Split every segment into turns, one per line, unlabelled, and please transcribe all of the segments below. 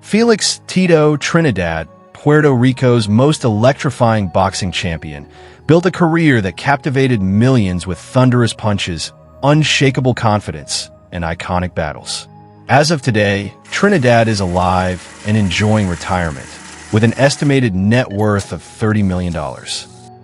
Felix Tito Trinidad, Puerto Rico's most electrifying boxing champion, built a career that captivated millions with thunderous punches, unshakable confidence, and iconic battles. As of today, Trinidad is alive and enjoying retirement, with an estimated net worth of $30 million.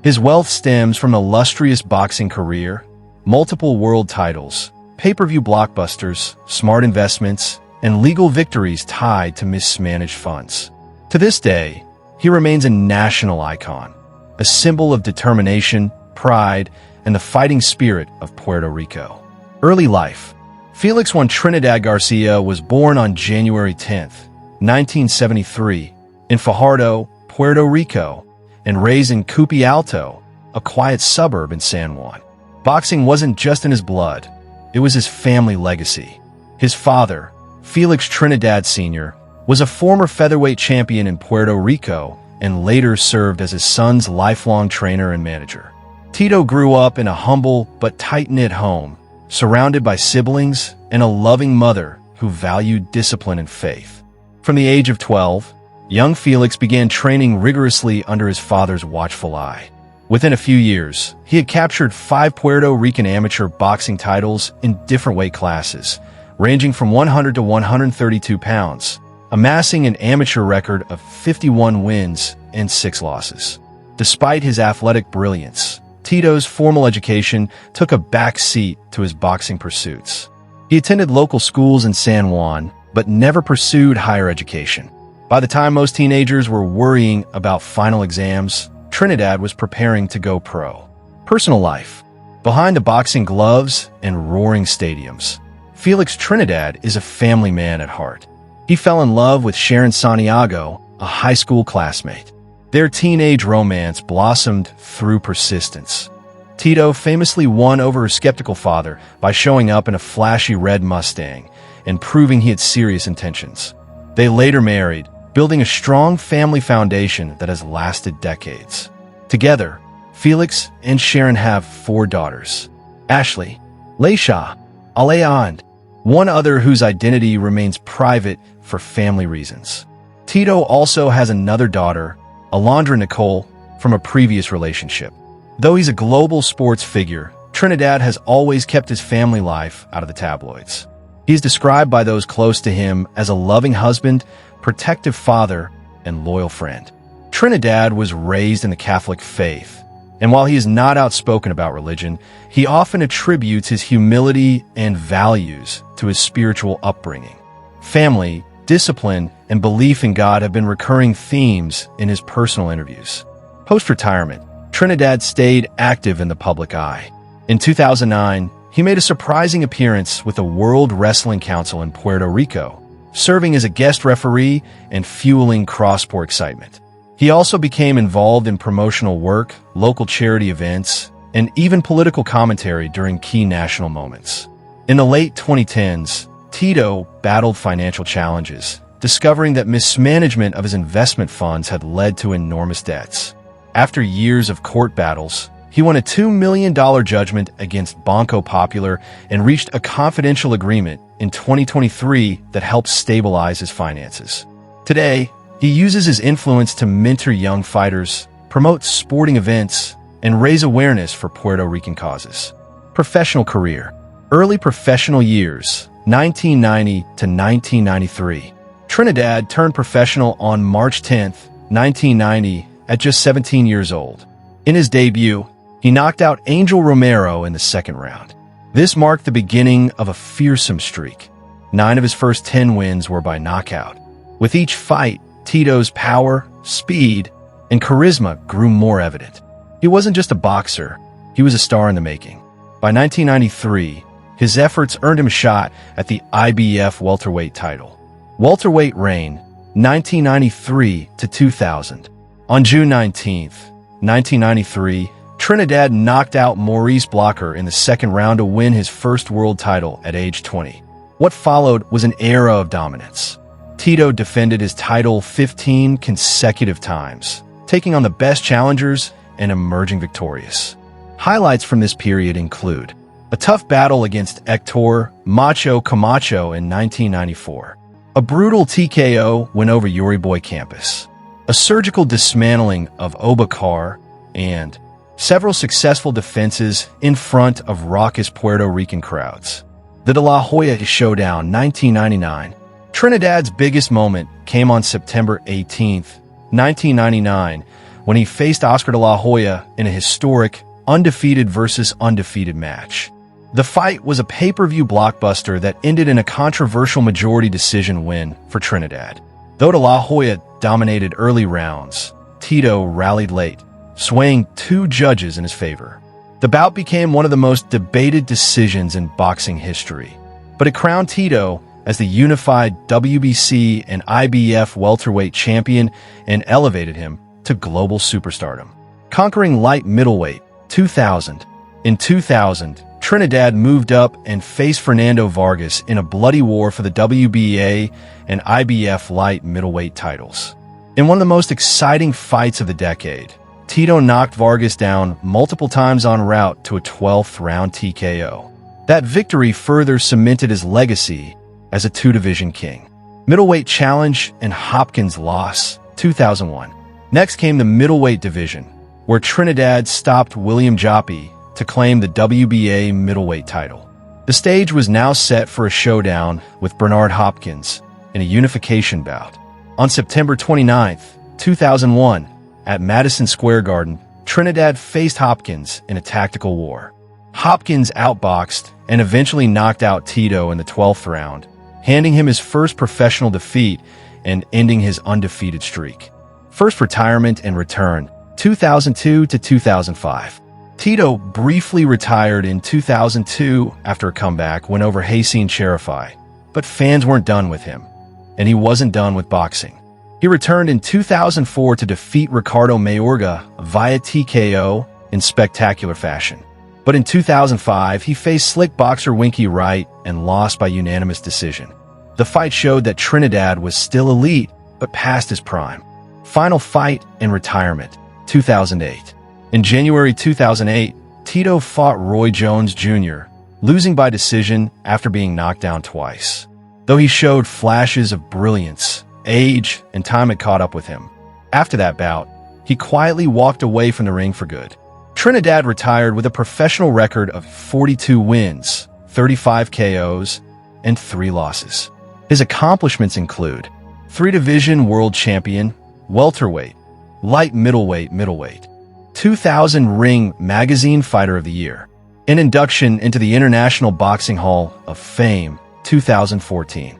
His wealth stems from an illustrious boxing career, multiple world titles, pay-per-view blockbusters, smart investments, and legal victories tied to mismanaged funds. To this day, he remains a national icon, a symbol of determination, pride, and the fighting spirit of Puerto Rico. Early life. Felix Juan Trinidad Garcia was born on January 10, 1973, in Fajardo, Puerto Rico, and raised in Cupi Alto, a quiet suburb in San Juan. Boxing wasn't just in his blood, it was his family legacy. His father, Felix Trinidad Sr., was a former featherweight champion in Puerto Rico and later served as his son's lifelong trainer and manager. Tito grew up in a humble but tight-knit home, surrounded by siblings and a loving mother who valued discipline and faith. From the age of 12, young Felix began training rigorously under his father's watchful eye. Within a few years, he had captured 5 Puerto Rican amateur boxing titles in different weight classes, ranging from 100 to 132 pounds, amassing an amateur record of 51 wins and 6 losses. Despite his athletic brilliance, Tito's formal education took a back seat to his boxing pursuits. He attended local schools in San Juan, but never pursued higher education. By the time most teenagers were worrying about final exams, Trinidad was preparing to go pro. Personal life. Behind the boxing gloves and roaring stadiums, Felix Trinidad is a family man at heart. He fell in love with Sharon Santiago, a high school classmate. Their teenage romance blossomed through persistence. Tito famously won over his skeptical father by showing up in a flashy red Mustang and proving he had serious intentions. They later married, building a strong family foundation that has lasted decades. Together, Felix and Sharon have 4 daughters: Ashley, Leisha, Alea, and one other whose identity remains private for family reasons. Tito also has another daughter, Alondra Nicole, from a previous relationship. Though he's a global sports figure, Trinidad has always kept his family life out of the tabloids. He's described by those close to him as a loving husband, protective father, and loyal friend. Trinidad was raised in the Catholic faith, and while he is not outspoken about religion, he often attributes his humility and values to his spiritual upbringing. Family, discipline, and belief in God have been recurring themes in his personal interviews. Post-retirement, Trinidad stayed active in the public eye. In 2009, he made a surprising appearance with the World Wrestling Council in Puerto Rico, serving as a guest referee and fueling cross-sport excitement. He also became involved in promotional work, local charity events, and even political commentary during key national moments. In the late 2010s, Tito battled financial challenges, discovering that mismanagement of his investment funds had led to enormous debts. After years of court battles, he won a $2 million judgment against Banco Popular and reached a confidential agreement in 2023 that helped stabilize his finances. Today, he uses his influence to mentor young fighters, promote sporting events, and raise awareness for Puerto Rican causes. Professional career. Early professional years, 1990 to 1993. Trinidad turned professional on March 10, 1990, at just 17 years old. In his debut, he knocked out Angel Romero in the second round. This marked the beginning of a fearsome streak. 9 of his first 10 wins were by knockout. With each fight, Tito's power, speed, and charisma grew more evident. He wasn't just a boxer, he was a star in the making. By 1993, his efforts earned him a shot at the IBF welterweight title. Welterweight reign, 1993 to 2000. On June 19, 1993, Trinidad knocked out Maurice Blocker in the second round to win his first world title at age 20. What followed was an era of dominance. Tito defended his title 15 consecutive times, taking on the best challengers and emerging victorious. Highlights from this period include a tough battle against Hector Macho Camacho in 1994, A brutal TKO win over Uriboy campus, a surgical dismantling of Obacar, and several successful defenses in front of raucous Puerto Rican crowds. The De La Hoya Showdown 1999. Trinidad's biggest moment came on September 18, 1999, when he faced Oscar De La Hoya in a historic undefeated versus undefeated match. The fight was a pay-per-view blockbuster that ended in a controversial majority decision win for Trinidad. Though De La Hoya dominated early rounds, Tito rallied late, swaying two judges in his favor. The bout became one of the most debated decisions in boxing history, but it crowned Tito as the unified WBC and IBF welterweight champion and elevated him to global superstardom. Conquering light middleweight, 2000. In 2000, Trinidad moved up and faced Fernando Vargas in a bloody war for the WBA and IBF light middleweight titles. In one of the most exciting fights of the decade, Tito knocked Vargas down multiple times en route to a 12th round TKO. That victory further cemented his legacy as a two-division king. Middleweight challenge and Hopkins loss, 2001. Next came the middleweight division, where Trinidad stopped William Joppy to claim the WBA middleweight title. The stage was now set for a showdown with Bernard Hopkins in a unification bout. On September 29, 2001, at Madison Square Garden, Trinidad faced Hopkins in a tactical war. Hopkins outboxed and eventually knocked out Tito in the 12th round, handing him his first professional defeat and ending his undefeated streak. First retirement and return, 2002 to 2005. Tito briefly retired in 2002 after a comeback win over Hasein Cherifai, but fans weren't done with him, and he wasn't done with boxing. He returned in 2004 to defeat Ricardo Mayorga via TKO in spectacular fashion. But in 2005, he faced slick boxer Winky Wright and lost by unanimous decision. The fight showed that Trinidad was still elite, but past his prime. Final fight and retirement, 2008. In January 2008, Tito fought Roy Jones Jr., losing by decision after being knocked down twice. Though he showed flashes of brilliance, age and time had caught up with him. After that bout, he quietly walked away from the ring for good. Trinidad retired with a professional record of 42 wins, 35 KOs, and 3 losses. His accomplishments include 3-division world champion, welterweight, light middleweight, 2000 Ring Magazine Fighter of the Year, an induction into the International Boxing Hall of Fame, 2014.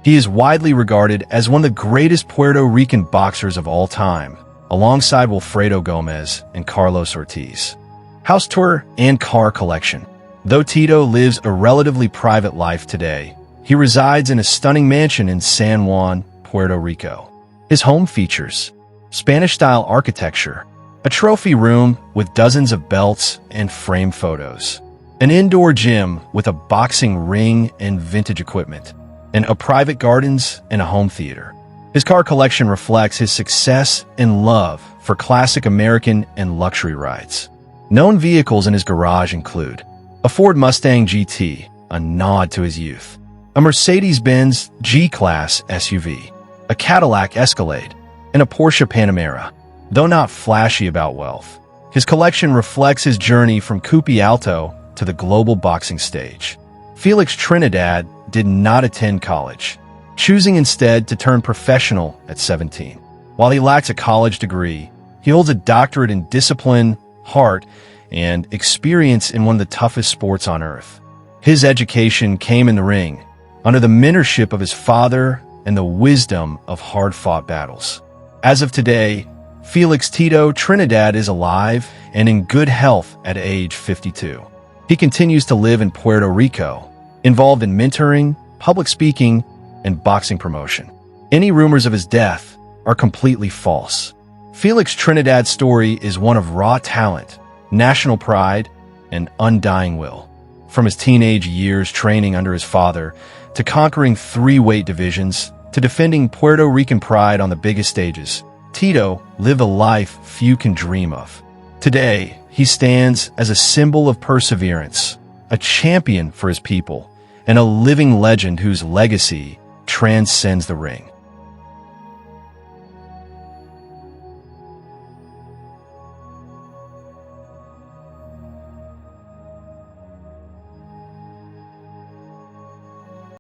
He is widely regarded as one of the greatest Puerto Rican boxers of all time, alongside Wilfredo Gomez and Carlos Ortiz. House tour and car collection. Though Tito lives a relatively private life today, he resides in a stunning mansion in San Juan, Puerto Rico. His home features Spanish-style architecture, a trophy room with dozens of belts and framed photos, an indoor gym with a boxing ring and vintage equipment, and a private gardens and a home theater. His car collection reflects his success and love for classic American and luxury rides. Known vehicles in his garage include a Ford Mustang GT, a nod to his youth, a Mercedes-Benz G-Class SUV, a Cadillac Escalade, and a Porsche Panamera. Though not flashy about wealth, his collection reflects his journey from Coupe Alto to the global boxing stage. Felix Trinidad did not attend college, choosing instead to turn professional at 17. While he lacks a college degree, he holds a doctorate in discipline, heart, and experience in one of the toughest sports on earth. His education came in the ring, under the mentorship of his father and the wisdom of hard-fought battles. As of today, Felix Tito Trinidad is alive and in good health at age 52. He continues to live in Puerto Rico, involved in mentoring, public speaking, and boxing promotion. Any rumors of his death are completely false. Felix Trinidad's story is one of raw talent, national pride, and undying will. From his teenage years training under his father, to conquering 3 weight divisions, to defending Puerto Rican pride on the biggest stages, Tito lived a life few can dream of. Today, he stands as a symbol of perseverance, a champion for his people, and a living legend whose legacy transcends the ring.